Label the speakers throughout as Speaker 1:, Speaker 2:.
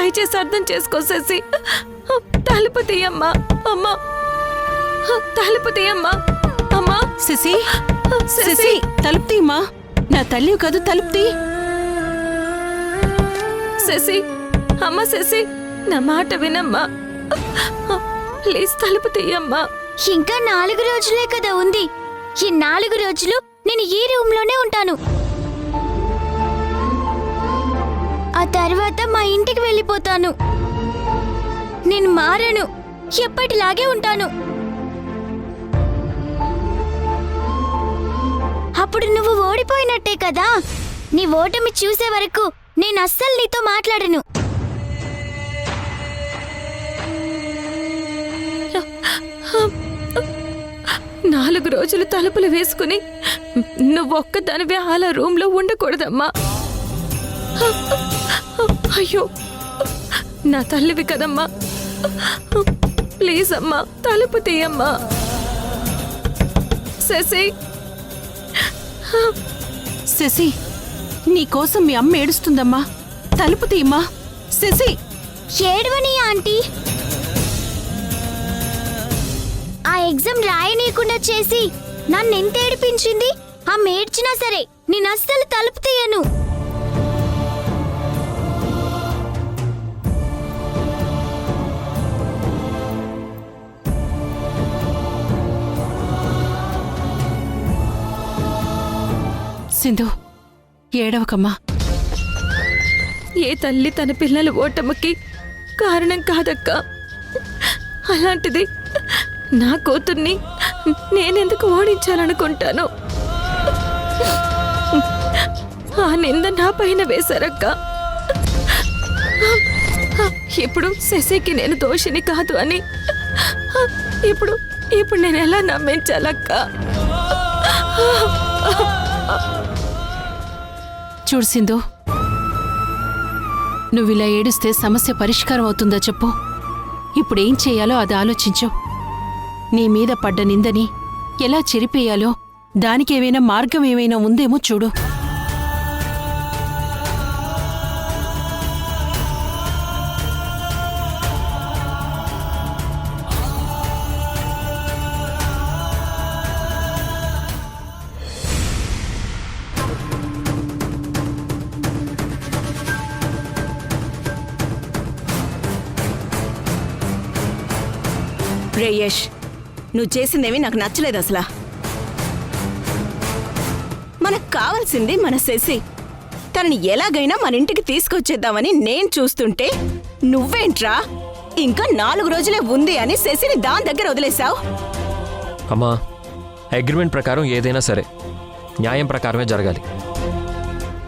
Speaker 1: దయచేసి అర్థం చేసుకో శశి. తలుపు తీయమ్మా. అమ్మా తలుపు తీయమ్మా. అమ్మా
Speaker 2: శశి శశి తలుపు తీయమ్మా. నా తల్లి కాదు, తలుపు తీ.
Speaker 1: శశి అమ్మ శశి నా మాట వినమ్మా. ప్లీజ్ తలుపు తీయమ్మా.
Speaker 3: ఇంకా 4 రోజులే కదా ఉంది. ఈ 4 రోజులు నేను ఈ రూమ్ లోనే ఉంటాను. ఆ తర్వాత మా ఇంటికి వెళ్ళిపోతాను. నేను మారను, ఎప్పటిలాగే ఉంటాను. అప్పుడు నువ్వు ఓడిపోయినట్టే కదా. నీ ఓటమి చూసే వరకు నేను అస్సలు నీతో మాట్లాడను.
Speaker 1: నాలుగు రోజులు తలుపులు వేసుకుని నువ్వొక్కదానివే అలా రూమ్లో ఉండకూడదమ్మా. అయ్యో నా తల్లివి కదమ్మా. ప్లీజ్ అమ్మా తలుపు తీయమ్మా. శశి
Speaker 2: శశి నీకోసం మీ అమ్మ ఏడుస్తుందమ్మా. తలుపు తీయమ్మా. శశి
Speaker 3: ఏడవని ఆంటీ. ఆ ఎగ్జామ్ రాయనీయకుండా చేసి నన్నెంత ఏడిపించింది. ఆమె ఏడ్చినా సరే నేను అస్సలు తలుపు తీయను.
Speaker 2: సింధు ఏడవకమ్మా.
Speaker 1: ఏ తల్లి తన పిల్లల ఓటమికి కారణం కాదక్క. అలాంటిది నా కూతుర్ని నేనెందుకు ఓడించాలనుకుంటాను. ఆ నింద నా పైన వేశారక్క. ఇప్పుడు శశికి నేను దోషిని కాదు అని ఇప్పుడు నేను ఎలా నమ్మించాలక్క?
Speaker 2: చూడు సింధు, నువ్విలా ఏడుస్తే సమస్య పరిష్కారం అవుతుందా చెప్పు. ఇప్పుడేం చేయాలో అది ఆలోచించు. నీ మీద పడ్డ నిందని ఎలా చెరిపేయాలో దానికేమైనా మార్గం ఏమైనా ఉందేమో చూడు.
Speaker 4: రే యష్, నువ్వు చేసిందేమీ నాకు నచ్చలేదు అసలు. మనకు కావాల్సింది మన శశి. తనని ఎలాగైనా మన ఇంటికి తీసుకొచ్చేద్దామని నేను చూస్తుంటే నువ్వేంట్రా ఇంకా 4 రోజులే ఉంది అని శశిని దాని దగ్గర వదిలేశావు.
Speaker 5: అమ్మా, అగ్రిమెంట్ ప్రకారం ఏదైనా సరే న్యాయం ప్రకారమే జరగాలి.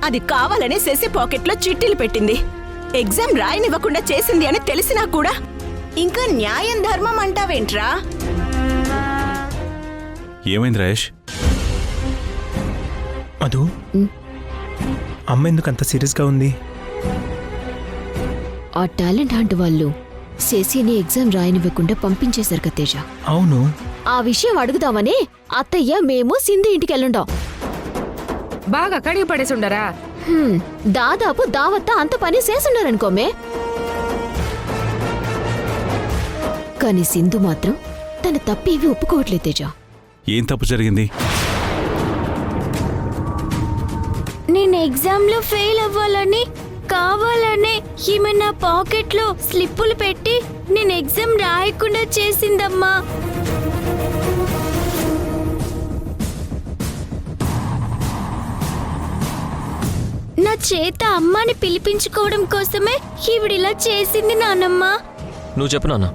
Speaker 4: అది కావాలని శశి పాకెట్లో చిట్టీలు పెట్టింది. ఎగ్జామ్ రాయనివ్వకుండా చేసింది అని తెలిసినా కూడా ఇంకా న్యాయం ధర్మం అంటావేంట్రా?
Speaker 6: ఏమైంది రాయేష్?
Speaker 7: మధు, అమ్మ ఎందుకు అంత సీరియస్గా ఉంది?
Speaker 8: ఆ టాలెంట్ హంట్ వాళ్ళు శశిని ఎగ్జామ్ రాయనివ్వకుండా పంపించేశారు కదా తేజ.
Speaker 7: అవును,
Speaker 8: ఆ విషయం అడుగుదామని అత్తయ్య మేము సింధు ఇంటికి వెళ్ళుండాం.
Speaker 9: బాగా కడిగి పడేసి ఉండరా?
Speaker 8: దాదాపు దావత్తా అంత పని చేసుండారనుకోమే. కాని సింధు మాత్రం తన తప్పేవి ఒప్పుకోవట్లేదు తేజ.
Speaker 6: ఏం తప్పు జరిగింది?
Speaker 3: నేను ఎగ్జామ్లో ఫెయిల్ అవ్వాలని కావాలనే ఈమె నా పాకెట్లో స్లిప్పులు పెట్టి నేను ఎగ్జామ్ రాయకుండా చేసిందమ్మా. నా చేత అమ్మని పిలిపించుకోవడం కోసమే ఈవిడిలా చేసింది నానమ్మ.
Speaker 5: నువ్వు చెప్పు నాన్న,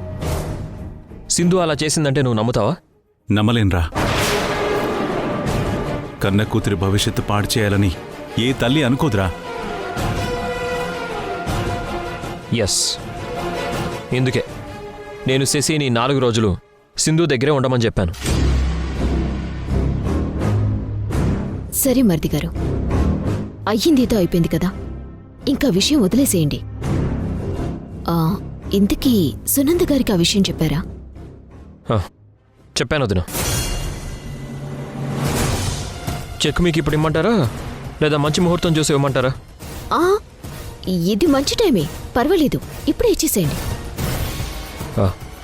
Speaker 5: సింధు అలా చేసిందంటే నువ్వు నమ్ముతావా?
Speaker 6: నమ్మలేన్రా. కన్న కూతురి భవిష్యత్తు పాడు చేయాలని ఏ తల్లి అనుకోదురా.
Speaker 5: ఎస్, ఇందుకే నేను శశిని 4 రోజులు సింధు దగ్గరే ఉండమని చెప్పాను.
Speaker 8: సరే మరిది గారు, అయ్యిందేదో అయిపోయింది కదా, ఇంకా విషయం వదిలేసేయండి. ఇంతకీ సునంద గారికి ఆ విషయం చెప్పారా?
Speaker 5: చెప్పాను వదిన. చెక్ మీకు ఇప్పుడు ఇమ్మంటారా లేదా మంచి ముహూర్తం చూసి ఇవ్వమంటారా?
Speaker 8: ఇది మంచి టైమే, పర్వాలేదు, ఇప్పుడే ఇచ్చేసేయండి.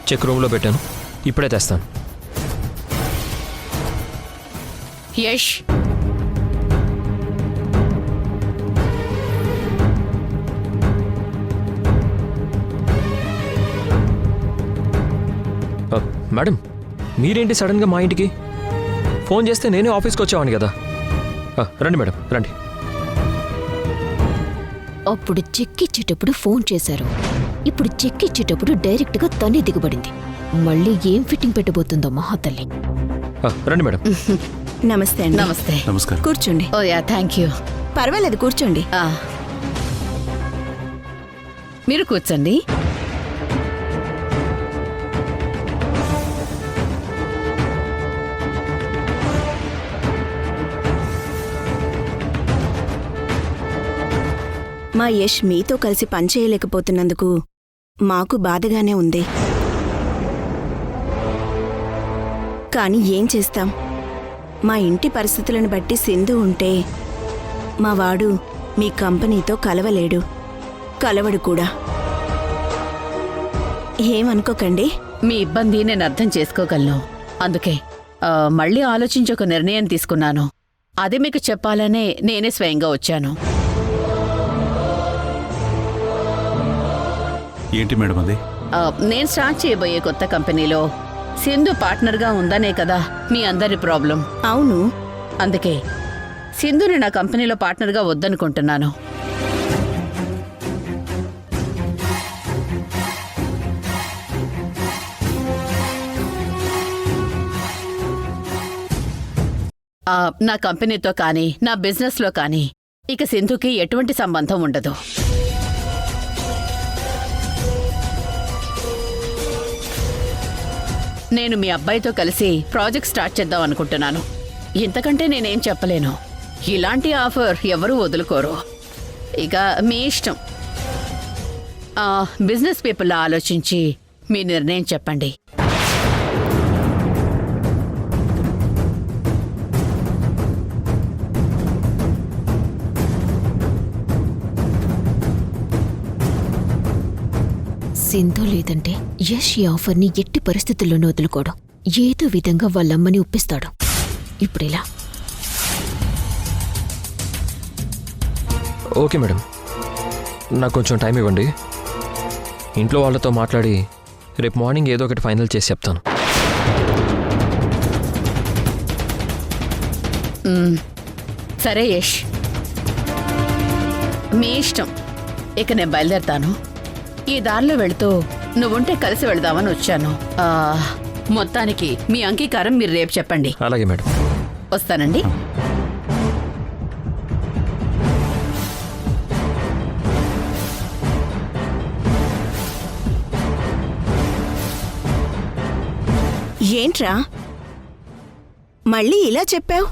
Speaker 5: చెక్ రూమ్లో పెట్టాను, ఇప్పుడే తెస్తాను.
Speaker 2: యష్,
Speaker 5: మేడం, మీరేంటి సడన్గా మా ఇంటికి? ఫోన్ చేస్తే నేనే ఆఫీస్కి వచ్చేవాడిని కదా. రండి మేడం, రండి.
Speaker 8: అప్పుడు చెక్ ఇచ్చేటప్పుడు ఫోన్ చేశారు, ఇప్పుడు చెక్ ఇచ్చేటప్పుడు డైరెక్ట్గా తనే దిగబడింది. మళ్ళీ ఏం ఫిట్టింగ్ పెట్టబోతుందో మహాతల్లి.
Speaker 5: రండి మేడం.
Speaker 4: నమస్తే అండి.
Speaker 9: నమస్తే.
Speaker 6: నమస్కారం.
Speaker 4: కూర్చోండి.
Speaker 9: ఓ యా, థ్యాంక్ యూ.
Speaker 4: పర్వాలేదు, కూర్చోండి.
Speaker 9: మీరు కూర్చోండి.
Speaker 4: మా యష్ మీతో కలిసి పనిచేయలేకపోతున్నందుకు మాకు బాధగానే ఉంది. కానీ ఏం చేస్తాం, మా ఇంటి పరిస్థితులను బట్టి సింధు ఉంటే మా వాడు మీ కంపెనీతో కలవలేడు, కలవడు కూడా. ఏమనుకోకండి.
Speaker 9: మీ ఇబ్బంది నేను అర్థం చేసుకోగలను. అందుకే మళ్ళీ ఆలోచించి ఒక నిర్ణయం తీసుకున్నాను. అది మీకు చెప్పాలనే నేనే స్వయంగా వచ్చాను.
Speaker 6: ఏంటి మేడం అది?
Speaker 9: నేను స్టార్ట్ చేయబోయే కొత్త కంపెనీలో సింధు పార్ట్నర్గా ఉందనే కదా మీ అందరి ప్రాబ్లం.
Speaker 4: అవును.
Speaker 9: అందుకే సింధుని నా కంపెనీలో పార్ట్నర్గా వద్దనుకుంటున్నాను. నా కంపెనీతో కానీ నా బిజినెస్లో కానీ ఇక సింధుకి ఎటువంటి సంబంధం ఉండదు. నేను మీ అబ్బాయితో కలిసి ప్రాజెక్ట్ స్టార్ట్ చేద్దాం అనుకుంటున్నాను. ఇంతకంటే నేనేం చెప్పలేను. ఇలాంటి ఆఫర్ ఎవరూ వదులుకోరు. ఇక మీ ఇష్టం. బిజినెస్ పీపుల్లా ఆలోచించి మీ నిర్ణయం చెప్పండి.
Speaker 8: సింధు లేదంటే యష్ ఈ ఆఫర్ని ఎట్టి పరిస్థితుల్లోనూ వదులుకోడు. ఏదో విధంగా వాళ్ళమ్మని ఒప్పిస్తాడు. ఇప్పుడెలా?
Speaker 5: ఓకే మేడం, నాకు కొంచెం టైం ఇవ్వండి. ఇంట్లో వాళ్ళతో మాట్లాడి రేపు మార్నింగ్ ఏదో ఒకటి ఫైనల్ చేసి చెప్తాను.
Speaker 9: సరే యష్, మీ ఇష్టం. ఇక నేను బయలుదేరతాను. ఈ దారిలో వెళుతూ నువ్వుంటే కలిసి వెళదామని వచ్చాను. మొత్తానికి మీ అంగీకారం మీరు రేపు చెప్పండి.
Speaker 5: అలాగే మేడం.
Speaker 9: వస్తానండి.
Speaker 4: ఏంట్రా మళ్ళీ ఇలా చెప్పావు?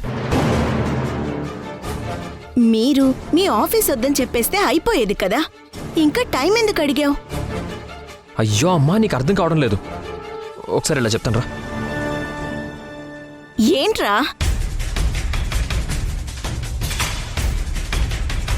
Speaker 4: మీరు మీ ఆఫీస్ వద్దని చెప్పేస్తే అయిపోయేది కదా, ఇంకా టైం ఎందుకు అడిగావు?
Speaker 5: అయ్యో అమ్మా, నీకు అర్థం కావడం లేదు. ఒకసారి ఇలా చెప్తాను రా.
Speaker 4: ఏంట్రా